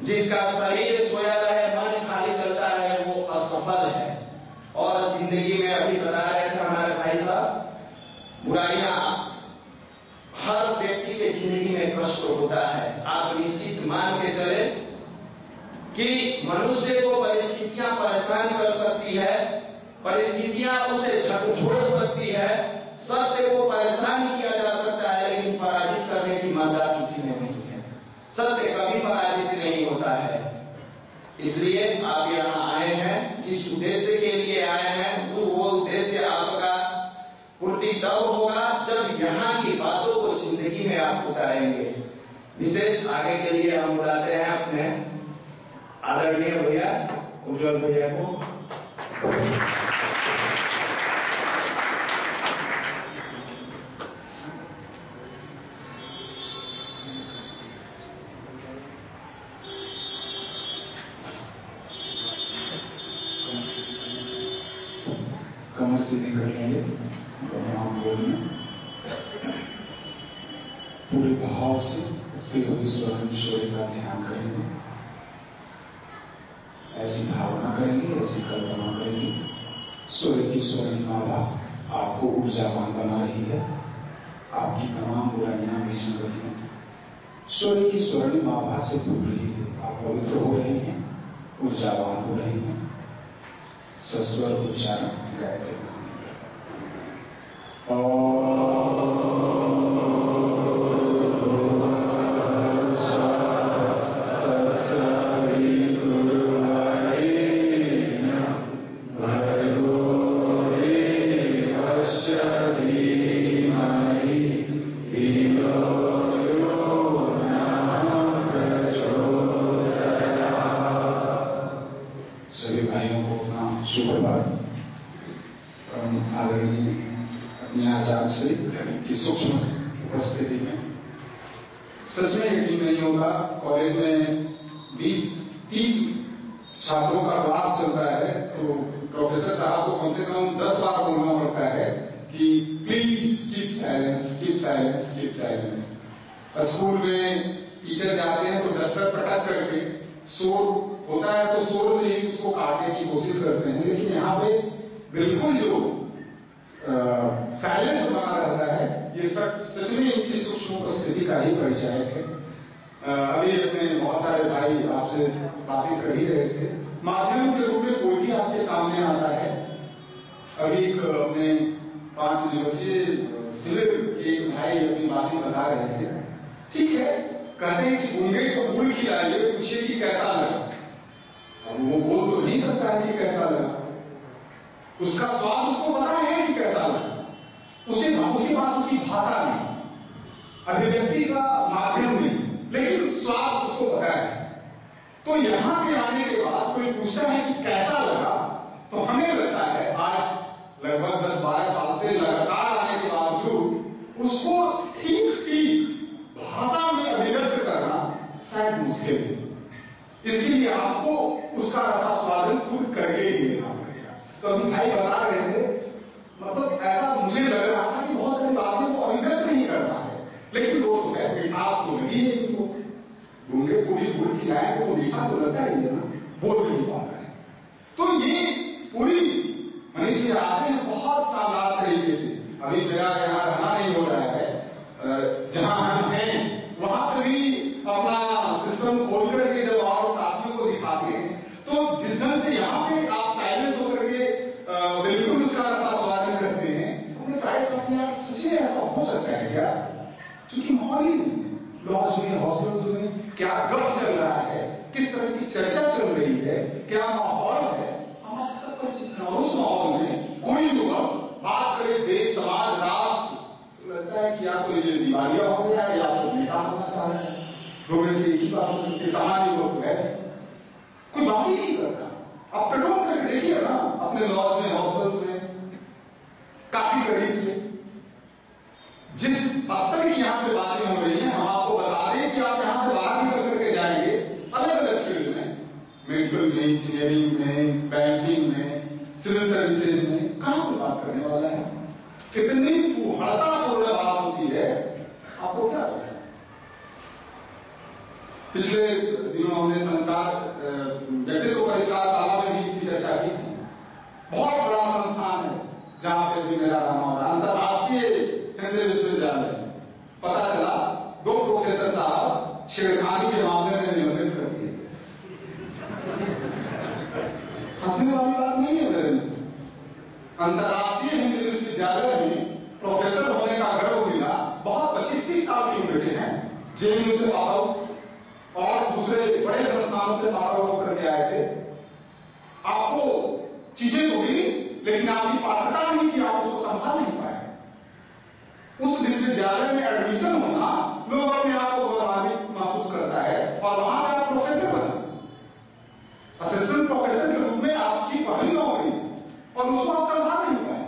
जिसका शरीर सोया रहे, मन खाली चलता रहे, वो असफल है। और जिंदगी में अभी बता रहे थे हमारे भाई साहब, बुराइयां हर व्यक्ति के जिंदगी में कष्ट होता है। आप निश्चित मान के चले कि मनुष्य को परिस्थितियां परेशान कर सकती है, परिस्थितियां उसे झकझोर सकती है, सत्य को परेशान किया जा सकता है, लेकिन पराजित करने की मर्दा किसी में नहीं है। सत्य कभी पराजित नहीं होता है। इसलिए आप यहाँ आए हैं, जिस उद्देश्य के लिए आए हैं, वो उद्देश्य आपका पूर्ति तब होगा जब यहाँ की बातों को जिंदगी में आप उतारेंगे। विशेष आगे के लिए हम बुलाते हैं अपने आदरणीय भैया उज्जवल भैया को। कमर सीधी कर लेंगे तो हम बोलने पूरे भाव से उठते हुए स्वर्ण शोर का ध्यान करेंगे। ऐसी भावना करेंगे, ऐसी कल्पना करेंगे, सूर्य की स्वर्णिम आभा आपको ऊर्जावान बना रही है। आपकी तमाम बुराइयां विसंगतियां सूर्य की स्वर्णिम आभा से दूर रही है। आप पवित्र हो रहे हैं, ऊर्जावान हो रहे हैं। सस्वर उच्चारण गायत्री सच में यकीन नहीं होगा। कॉलेज में 20-30 छात्रों का क्लास चलता है तो प्रोफेसर साहब को कम से कम 10 बार बोलना पड़ता है कि please keep silence, keep silence, keep silence. School में टीचर जाते हैं तो डस्टर पटक करके शोर होता है तो शोर से ही उसको काटने की कोशिश करते हैं, लेकिन यहाँ पे बिल्कुल जो साइलेंस बना रहता है, ये सच में इनकी सूक्ष्म उपस्थिति का ही परिचय है। अभी अपने बहुत सारे भाई आपसे बातें कर ही रहे थे। माध्यम के रूप में कोई भी आपके सामने आता है। अभी एक अपने 5 दिवसीय शिविर के भाई अपनी बातें बता रहे थे। ठीक है, कहते हैं कि गूंगे को गुड़ खिलाइए, पूछिए कि कैसा लगा। अब वो बोल तो नहीं सकता है कि कैसा लगा, उसका स्वाद उसको पता है कि कैसा लगा, उसके पास उसकी भाषा नहीं, अभिव्यक्ति का माध्यम नहीं, लेकिन स्वाद उसको पता है। तो यहां पे आने के बाद कोई पूछता है कि कैसा लगा, तो हमें लगता है आज लगभग 10-12 साल से लगातार आने के बावजूद उसको ठीक ठीक भाषा में अभिव्यक्त करना शायद मुश्किल है। इसके लिए आपको उसका रसास्वादन खुद करके ही लेना पड़ेगा। तो अभी भाई बता रहे थे, मतलब ऐसा मुझे लग रहा था कि बहुत सारी बातें को अभिव्यक्त नहीं करता है, लेकिन वो तो है, मिठास तो लगी है इनको। गूंगे को भी गुड़ खिलाए तो मीठा तो लगता ही है ना, बोल नहीं पाता है। तो ये पूरी मनीष जी आते हैं बहुत शानदार तरीके से। अभी मेरा यहाँ रहना नहीं हो रहा है, जहां हम हैं वहां पर भी अपना सिस्टम खोल करके जब और साथियों को दिखाते हैं, तो जिस ढंग से यहाँ पे आप साइलेंस होकर के बिल्कुल उसका रसास्वादन करते हैं, अपने शायद यार सच में ऐसा हो सकता है क्या? क्योंकि माहौल ही नहीं, लॉज में, हॉस्टल्स में क्या गप चल रहा है, किस तरह की चर्चा चल रही है, क्या माहौल है, हमारे सब परिचित है। और उस माहौल में कोई युवक बात करे देश, समाज, राष्ट्र, तो लगता है कि या तो ये दिवालिया हो गया या तो नेता होना चाह रहा है। दो में से एक ही बात हो सकती है। सामान्य लोग है, कोई बात ही नहीं करता। आप पेट्रोल करके देखिए ना अपने लॉज में, हॉस्टल्स में, काफी करीब से जिस स्तर की यहाँ पे बातें हो रही हैं, हम आपको बता दें कि आप यहाँ से बाहर निकल करके जाएंगे अलग अलग फील्ड में, मेडिकल में, इंजीनियरिंग में, बैंकिंग में, सिविल सर्विसेज में, कहां पर बात करने वाला है। कितनी फूहड़तापूर्ण बात होती है, आपको क्या लगता है? पिछले दिनों हमने संस्कार व्यक्तित्व परिष्कार शाला में भी इसकी चर्चा की थी। बहुत बड़ा संस्थान है जहां पे भी मेरा रहना होगा, अंतरराष्ट्रीय हिंदी विश्वविद्यालय। पता चला 2 प्रोफेसर साहब छेड़खानी के मामले में निलंबित कर दिए। हंसने वाली बात नहीं है मेरे मित्र। अंतरराष्ट्रीय हिंदी विश्वविद्यालय में प्रोफेसर होने का गर्व मिला। बहुत 25-30 साल की उम्र के हैं, जेएनयू से पास आउट और दूसरे बड़े संस्थानों से पास आउट होकर के आए थे। आपको चीजें तो मिली, लेकिन आपकी पात्रता नहीं थी, आप उसको संभाल नहीं पाए। उस विश्वविद्यालय में एडमिशन होना, लोग अपने आप को गौरवान्वित महसूस करता है और वहां पे आप प्रोफेसर बने, असिस्टेंट प्रोफेसर के रूप में आपकी पहली नौकरी और उसको आप संभाल नहीं पाए।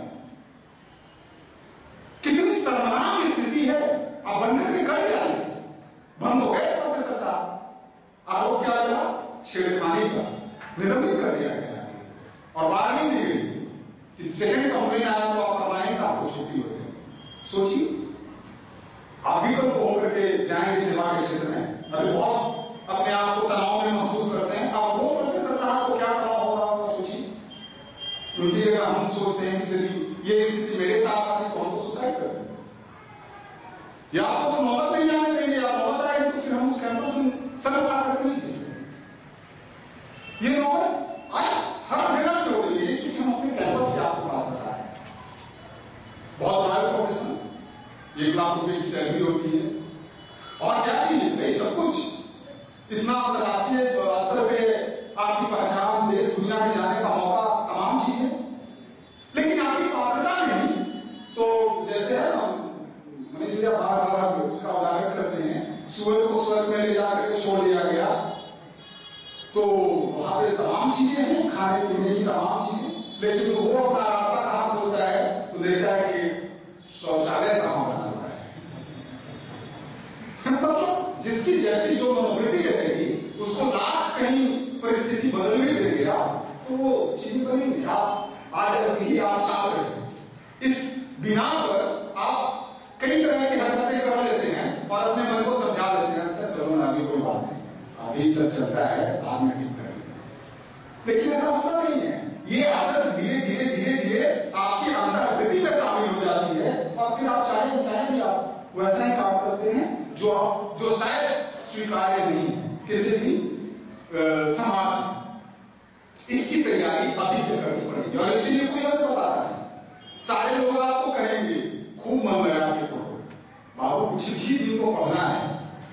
कितनी शर्मनाक स्थिति है। आप बनकर के कर क्या बंद हो गए प्रोफेसर साहब। आरोप क्या लगा? छेड़खानी का, निलंबित कर दिया गया और वार्निंग दी गई कि सेकंड कंप्लेन आया तो आप परमानेंट आपको छुट्टी हो गई। सोचिए, आप भी कल को होकर के जाएंगे सेवा के क्षेत्र में, अभी बहुत अपने आप को तनाव में महसूस करते हैं। अब वो प्रोफेसर साहब को क्या तनाव होगा सोचिए। उनकी जगह हम सोचते हैं कि यदि ये स्थिति मेरे साथ आती तो हम तो सुसाइड कर देंगे, या तो वो नौबत नहीं आने देंगे, या नौबत आएगी तो फिर हम उस कैंपस में सड़क ला करके नहीं जी सकते। ये नौबत आज हर जगह पे हो रही है, क्योंकि हम अपने कैंपस की आपको बात बता रहे हैं। बहुत बड़ा प्रोफेशन, 1 लाख रुपए की सैलरी होती है और क्या चाहिए भाई, सब कुछ। इतना अंतरराष्ट्रीय स्तर पे आपकी पहचान, देश दुनिया में जाने का मौका, तमाम चीजें, लेकिन आपकी पात्रता नहीं। तो जैसे है ना, मनीष जी बार-बार उसका उदाहरण करते हैं, सूअर को स्वर्ग में ले जाकर के छोड़ दिया गया, तो वहां पे तमाम चीजें हैं, खाने पीने की तमाम चीजें, लेकिन वो अपना रास्ता कहां खोजता है तो देखता है कि शौचालय कहां बना हुआ है। मतलब जिसकी जैसी जो मनोवृत्ति रहेगी, उसको लाख कहीं परिस्थिति बदलने देंगे आप, तो वो चीजें बनेंगी। आप आज ही आप छात्र हैं, इस बिना पर आप कई तरह की हरकतें कर लेते हैं और अपने मन को समझा लेते हैं, अच्छा चलो ना, अभी कोई बात नहीं, अभी सब चलता है, बाद में ठीक करेंगे। लेकिन ऐसा होता नहीं है। ये आदत धीरे धीरे धीरे धीरे आपकी अंतर्वृत्ति में शामिल हो जाती है और फिर आप चाहे भी आप वैसा ही काम करते हैं जो शायद स्वीकार्य नहीं है किसी भी समाज में। इसकी तैयारी अभी से करनी पड़ेगी और इसके लिए कोई हमें बताता है। सारे लोग आपको कहेंगे खूब मन लगा के पढ़ो बाबू, कुछ ही दिन तो पढ़ना है।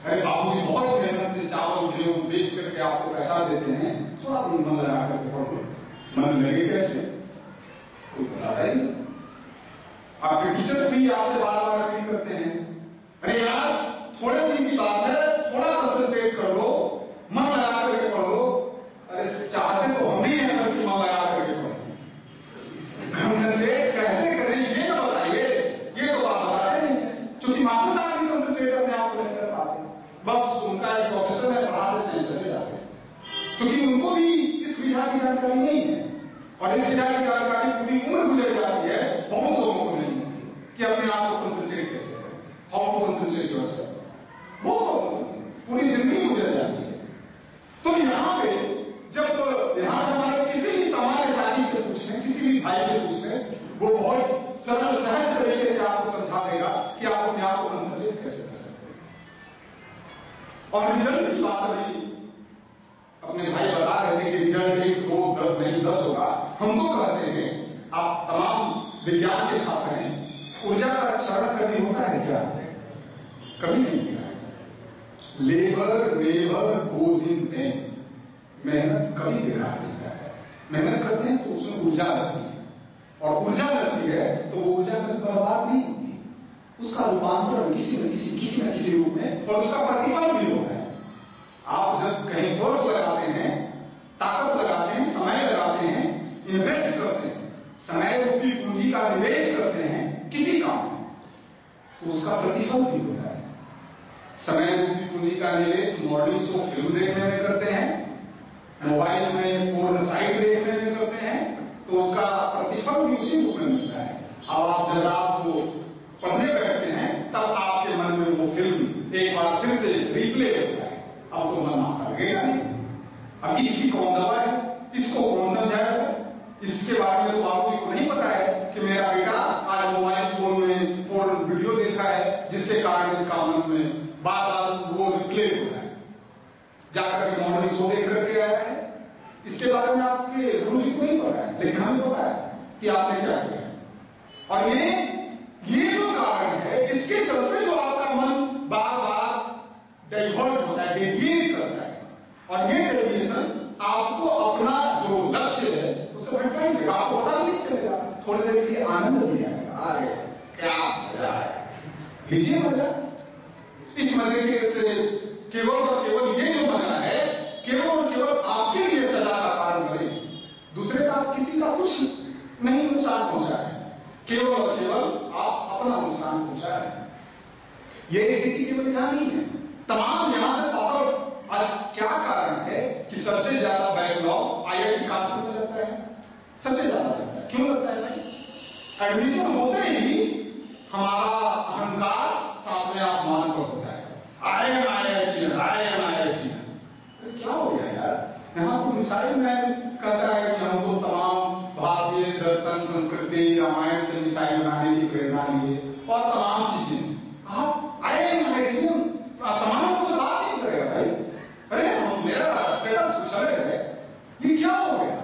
अरे बाबूजी बहुत मेहनत से चावल गेहूं बेच करके आपको पैसा देते हैं, थोड़ा दिन मन लगा करके पढ़ो। मन लगे कैसे? कोई बताता ही नहीं। आपके टीचर्स भी आपसे बार-बार अपील करते हैं, अरे यार थोड़े दिन की बात है, थोड़ा कंसंट्रेट कर लो, मन लगा करके पढ़ो। अरे चाहते तो हम भी हैं सर कि मन लगा करके पढ़ो, कंसंट्रेट कैसे करें ये तो बताइए। ये तो बात बताते नहीं, क्योंकि मास्टर साहब भी कंसंट्रेट अपने आप को नहीं कर पाते, बस उनका एक प्रोफेसर है, पढ़ा देते हैं, चले जाते हैं, क्योंकि उनको भी इस विधा की जानकारी नहीं है। और इस विधा की जानकारी पूरी उम्र गुजर जाती है, बहुत लोगों को नहीं होती कि अपने आप को कंसंट्रेट कैसे करें, हाउ टू कंसंट्रेट योरसेल्फ। बहुत लोगों को पूरी जिंदगी गुजर जाती है। तो यहाँ पे जब हमारे किसी भी सामान्य साथी से पूछने, किसी भी भाई से पूछने, वो बहुत सरल सहज तरीके से आपको समझा देगा कि आप अपने आप को कंसंट्रेट कैसे कर सकते हैं। और रिजल्ट की बात अभी अपने भाई बता रहे थे कि रिजल्ट 1, 2, 10 नहीं 10 होगा। हम तो कहते हैं, आप तमाम विज्ञान के छात्र हैं, ऊर्जा का क्षरण कभी होता है क्या? कभी नहीं होता है। Labour never goes in when. मेहनत कभी बेकार नहीं जाता है। मेहनत करते हैं तो उसमें ऊर्जा लगती है, और ऊर्जा लगती है तो वो ऊर्जा कभी बर्बाद नहीं होती, उसका रूपांतरण किसी न किसी रूप में, और उसका प्रतिफल भी होता है। आप जब कहीं फोर्स लगाते हैं, ताकत लगाते हैं, समय लगाते हैं, इन्वेस्ट करते हैं, समय रूपी पूंजी का निवेश करते हैं किसी काम में, तो उसका प्रतिफल भी होता है। समय रूपी पूंजी का निवेश मॉर्निंग शो फिल्म देखने में करते हैं, मोबाइल में पोर्न साइट देखने में करते हैं, तो उसका प्रतिफल भी उसी रूप में मिलता है। अब आप जब रात को पढ़ने बैठते हैं, तब आपके मन में वो फिल्म एक बार फिर से रिप्ले होता है। अब तो मन आपका लगेगा नहीं। अब इसकी कौन दवा है, इसको कौन समझाएगा? इसके बारे में तो बाबूजी को नहीं पता है कि मेरा बेटा आज मोबाइल फोन में पोर्न वीडियो देखा है, जिसके कारण इसका मन में बार बार वो रिप्ले हो रहा है, जाकर के मॉर्निंग शो देख करके आया है। इसके बारे में आपके गुरुजी को नहीं पता है, लेकिन हमें पता है कि आपने क्या किया। और ये जो कारण है, इसके चलते जो आपका मन बार बार डाइवर्ट होता है, डेविएट करता है, और ये डेविएशन आपको अपना जो लक्ष्य है उससे भटकाएंगे। आपको पता भी नहीं चलेगा, थोड़ी देर के लिए आनंद भी आएगा, अरे क्या मजा है, लीजिए मजा। इस मजे के से केवल और केवल ये जो मजा है, केवल और केवल आपके लिए सजा का कारण बने, दूसरे का किसी का कुछ नहीं नुकसान पहुंचा है, केवल और केवल आप अपना नुकसान पहुंचा है। ये स्थिति केवल यहां नहीं है, तमाम यहां से पास आउट। आज क्या कारण है कि सबसे ज्यादा बैकलॉग आईआईटी कानपुर में लगता है? सबसे ज्यादा लगता है, क्यों लगता है भाई? एडमिशन होते ही हमारा अहंकार सातवें आसमान पर होता है, आई एम आईआईटी। क्या हो गया यार, यहाँ तो मिसाइल मैन कहता है कि हम तो तमाम भारतीय दर्शन संस्कृति रामायण से मिसाइल बनाने की प्रेरणा लिए और तमाम चीजें। आप आईआईटी सामान्य को सलाह नहीं करेगा भाई, अरे मेरा स्टेटस कुछ अलग है, ये क्या हो गया?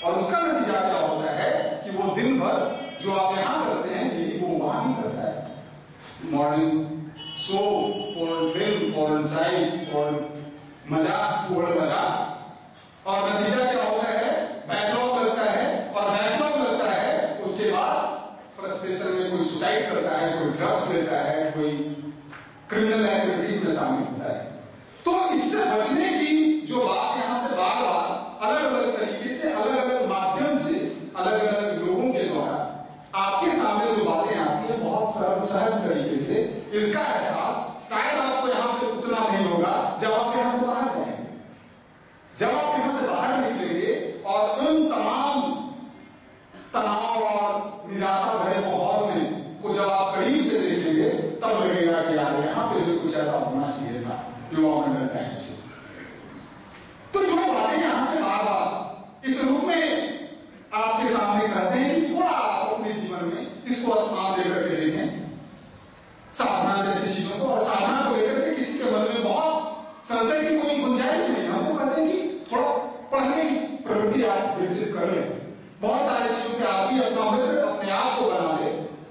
और उसका नतीजा क्या होता है कि वो दिन भर जो आप यहां करते हैं यही वो वहां भी करता है। Morning show, porn film, porn site, porn मजाक, पोर्न मजाक, और नतीजा क्या होता है? बैकलॉग लगता है, और बैकलॉग लगता है उसके बाद फ्रस्ट्रेशन में कोई सुसाइड करता है, कोई ड्रग्स लेता है, कोई क्रिमिनल एक्टिविटीज में शामिल होता है। तो इससे बचने की जो बात यहां से बार बार अलग अलग तरीके से, अलग अलग माध्यम से, अलग अलग लोगों के द्वारा आपके सामने जो बातें आती है बहुत सरल सहज तरीके से, इसका एहसास शायद आपको यहाँ पे उतना नहीं होगा जब आप यहां से बाहर जाएंगे। जब आप यहां से बाहर निकलेंगे और उन तमाम तनाव और निराशा भरे माहौल में को जब आप करीब से देखेंगे, तब लगेगा कि यार यहाँ पे भी कुछ ऐसा होना चाहिए था, युवा मंडल टाइम से। तो जो बातें यहां से बार बार इस रूप में आपके सामने करते हैं कि थोड़ा आप अपने जीवन में इसको स्थान देकर के देखें, साधना जैसी चीजों को। और साधना को लेकर के किसी के मन में बहुत संशय की कोई गुंजाइश नहीं। हम तो कहते हैं कि थोड़ा पढ़ने की प्रवृत्ति आप विकसित कर ले, बहुत सारी चीजों के आदमी अपना मित्र अपने आप को बना ले,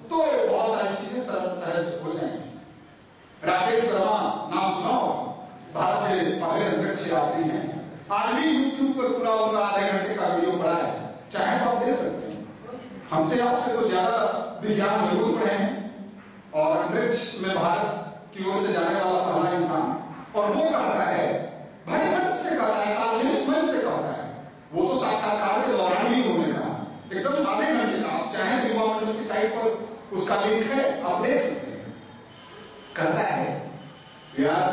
तो बहुत सारी चीजें सरल सहज हो जाएंगी। राकेश शर्मा नाम सुनाओ, भारत के पहले अंतरिक्ष यात्री हैं। आज भी यूट्यूब पर पूरा उनका आधे घंटे का वीडियो पड़ा है, चाहे तो आप देख सकते हैं। हमसे आपसे तो ज्यादा विज्ञान जरूर पढ़े हैं, और अंतरिक्ष में भारत की ओर से जाने वाला पहला इंसान। और वो कहता है, भाई मंच से कहता है, सार्वजनिक मंच से कहता है, वो तो साक्षात्कार के दौरान ही उन्होंने कहा, एकदम आधे घंटे का। आप चाहे युवा मंडल की साइट पर उसका लिंक है, आप देख सकते हैं। कहता है यार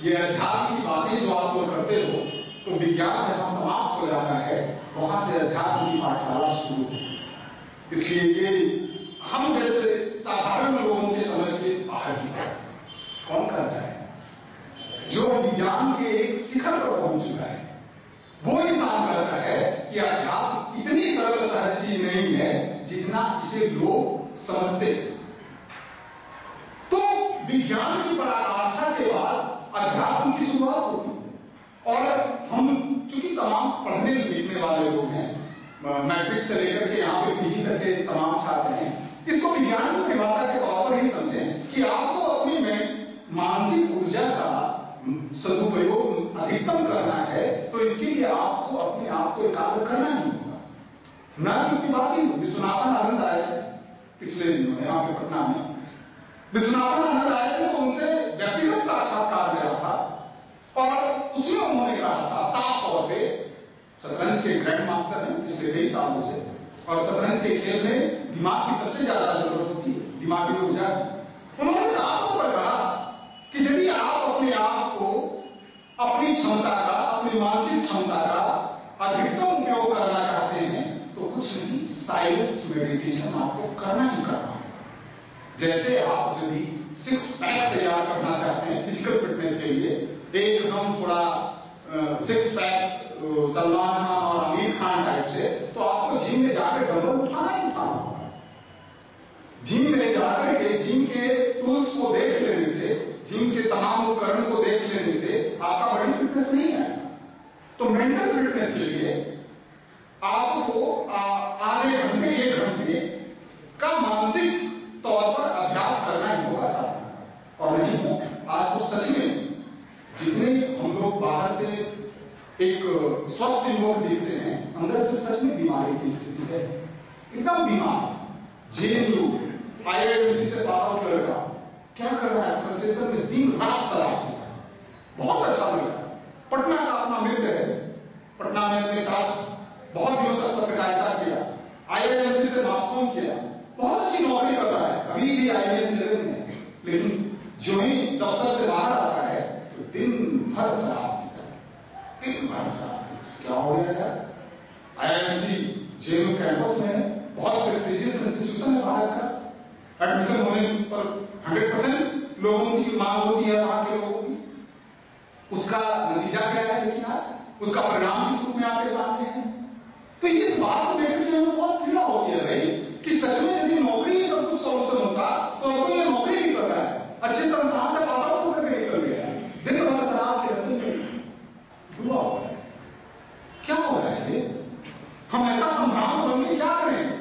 ये अध्यात्म की बातें जो आप लोग करते हो, तो विज्ञान जहां समाप्त हो जाता है वहां से अध्यात्म की पाठशाला शुरू होती है। इसलिए ये हम जैसे साधारण लोगों के समझ के बाहर की बात कौन करता है? जो विज्ञान के एक शिखर पर पहुंच चुका है वो इंसान करता है कि अध्यात्म इतनी सरल सहज चीज नहीं है जितना इसे लोग समझते हैं। तो विज्ञान की पराकाष्ठा के बाद अध्यात्म की शुरुआत होती है। और हम चूंकि तमाम पढ़ने लिखने वाले लोग हैं, मैट्रिक से लेकर के यहाँ पे पीजी तक के तमाम छात्र हैं, इसको विज्ञान की परिभाषा के तौर पर ही समझें कि आपको अपनी मानसिक ऊर्जा का सदुपयोग अधिकतम करना है, तो इसके लिए आपको अपने आप को एकाग्र करना ही होगा। ना कि बात ही विश्वनाथन आनंद आए थे पिछले दिनों यहाँ पे पटना में, विश्वनाथन आनंद आए थे तो उनसे व्यक्तिगत साक्षात्कार मिला था, और उसमें उन्होंने कहा था साफ तौर पे, शतरंज के ग्रैंड मास्टर हैं पिछले कई सालों से, और शतरंज के खेल में दिमाग की सबसे ज्यादा जरूरत होती है, दिमागी ऊर्जा। उन्होंने साफ तौर पर कहा कि यदि आप अपने आप को अपनी क्षमता का, अपनी मानसिक क्षमता का अधिकतम उपयोग करना चाहते हैं, तो कुछ नहीं, साइलेंस मेडिटेशन आपको करना ही करना है। जैसे आप यदि 6 पैक तैयार करना चाहते हैं फिजिकल फिटनेस के लिए, एकदम थोड़ा सिक्स पैक सलमान खान और आमिर खान टाइप से, तो आपको जिम में जाकर डंबल उठाना ही उठाना होगा। जिम में जाकर के जिम के टूल्स को देख लेने से, जिम के तमाम उपकरण को देख लेने से आपका बॉडी फिटनेस नहीं आएगा। तो मेंटल फिटनेस के लिए आपको आधे घंटे 1 घंटे का मानसिक तौर पर अभ्यास करना ही होगा साथ। और नहीं तो आज तो सच में जितने हम लोग बाहर से एक स्वस्थ युवक देखते हैं, अंदर से सच में बीमारी की स्थिति है, एकदम बीमार। JNU IIMC से पास आउट लड़का क्या कर रहा है, फ्रस्ट्रेशन में दिन रात शराब पी रहा है। बहुत अच्छा लड़का, पटना का अपना मित्र है, पटना में अपने साथ बहुत दिनों तक पत्रकारिता किया, IIMC से मास कॉम किया, बहुत अच्छी नौकरी कर रहा है, अभी भी IIM 7 में है। लेकिन जो ही दफ्तर से बाहर आता है तो दिन भर शराब पीता है, दिन भर शराब। क्या हो गया यार? IIMC JNU कैंपस में है, बहुत प्रेस्टिजियस इंस्टीट्यूशन है भारत का, एडमिशन होने पर 100% लोगों की मांग होती है वहां के लोगों की। उसका नतीजा क्या है? लेकिन आज उसका परिणाम किस रूप में आपके सामने है। तो इस बात को लेकर के हमें बहुत पीड़ा होती है भाई कि सच में यदि नौकरी सब कुछ सॉल्यूशन होता तो अब तो ये नौकरी भी कर रहा है, अच्छे संस्थान से पास आउट होकर के निकल गया है, दिन भर शराब के रसल में डूबा हुआ है। क्या हो रहा है? हम ऐसा संभ्रांत बन के क्या करेंगे?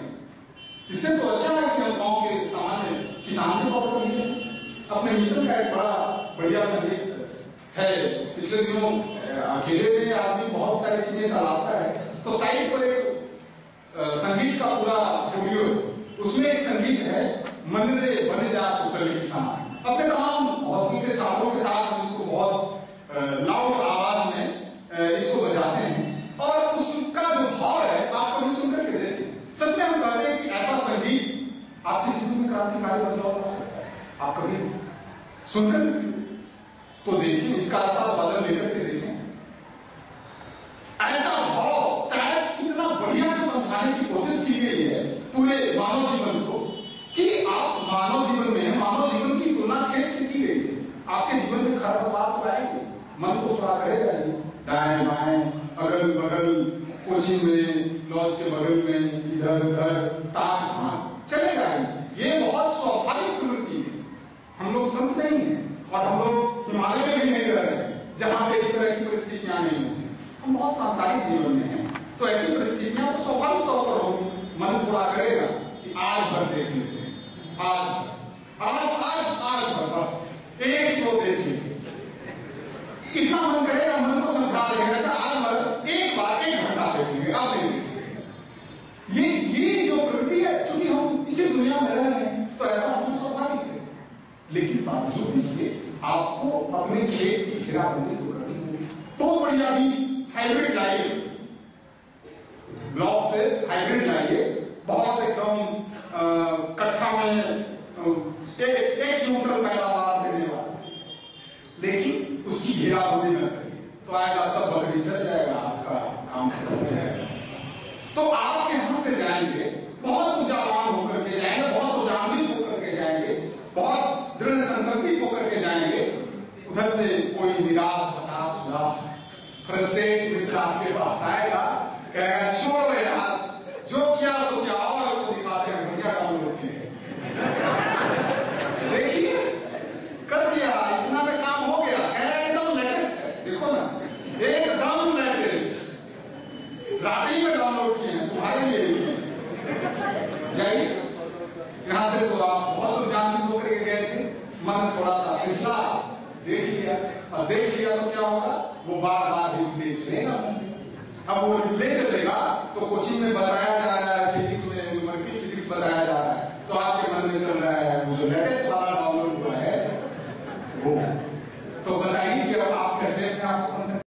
इससे तो अच्छा है कि हम गांव के सामान्य किसान के तौर पर मिले। अपने मिशन का एक बड़ा बढ़िया संगीत है, पिछले दिनों अकेले में आदमी बहुत सारी चीजें तलाशता है, तो साइड पर एक संगीत का पूरा वीडियो, उसमें एक संगीत है मन रे बन जा कुशल किसान। अपने तमाम हॉस्टल के छात्रों के साथ हम इसको बहुत लाउड आवाज में इसको बजाते हैं, और उसका जो भाव है आप कभी सुन करके देखें। सच में हम कहते हैं कि ऐसा संगीत आपके जीवन में क्रांतिकारी बदलाव ला सकता है। आप कभी सुनकर तो देखिए, इसका ऐसा स्वादन लेकर के देखें। ऐसा भाव शायद कितना बढ़िया से समझाने की कोशिश की गई है पूरे मानव जीवन को कि आप मानव जीवन में, मानव जीवन की तुलना खेत से की गई है। आपके जीवन में खरपतवार तो आएंगे, मन तो थोड़ा करेगा ही, दाएं बाएं अगल बगल, कोचिंग में, लॉज के बगल में, इधर उधर ताक झांक चलेगा ही। ये बहुत स्वाभाविक प्रवृत्ति है। हम लोग संत नहीं है और हम लोग हिमालय में भी नहीं रह रहे जहां पे इस तरह की परिस्थितियां नहीं होंगी। हम बहुत सांसारिक जीवन में हैं, तो ऐसी परिस्थितियां तो स्वाभाविक तौर पर होगी। मन थोड़ा करेगा कि आज भर देख लेते हैं, आज भर बस एक शो देख लेते, इतना मन करेगा, मन को समझा देगा। अच्छा आज भर एक बार 1 घंटा देखेंगे, आप देखेंगे। ये जो प्रवृत्ति है, चूंकि हम इसी दुनिया में रह रहे हैं तो ऐसा होना स्वाभाविक है। लेकिन बावजूद इसके आपको अपने खेत की घेराबंदी तो करनी होगी। बहुत बढ़िया बीज हाइब्रिड लाइए, ब्लॉक से हाइब्रिड लाइए, बहुत एकदम कट्ठा में 1 क्विंटल पैदावार देने वाला, लेकिन उसकी घेराबंदी न करिए तो आएगा सब बकरी चल जाएगा, आपका काम खत्म हो जाएगा। तो आप यहां से जाएंगे बहुत ऊर्जावान होकर के जाएंगे, बहुत ऊर्जान्वित होकर के जाएंगे, बहुत दृढ़ संकल्पित होकर के जाएंगे। उधर से कोई निराश, हताश, उदास, फ्रस्ट्रेट मित्र आपके पास आएगा, कहेगा छोड़ो यार, जो किया सो क्या, और को दिखाते हैं बढ़िया डाउनलोड किए, देखिए कर दिया, इतना में काम हो गया, एकदम लेटेस्ट है, देखो ना एकदम लेटेस्ट, रात ही में डाउनलोड किए हैं तुम्हारे लिए। देखिए जाइए यहां से, तो आप बहुत जानते होकर के गए थे, मन थोड़ा सा फिसला, देख लिया, और देख लिया तो क्या होगा, वो बार बार रिप्ले चलेगा। अब वो रिप्ले चलेगा तो कोचिंग में बताया जा रहा है, फिजिक्स में न्यूमेरिकल फिजिक्स बताया जा रहा है, तो आपके मन में चल रहा है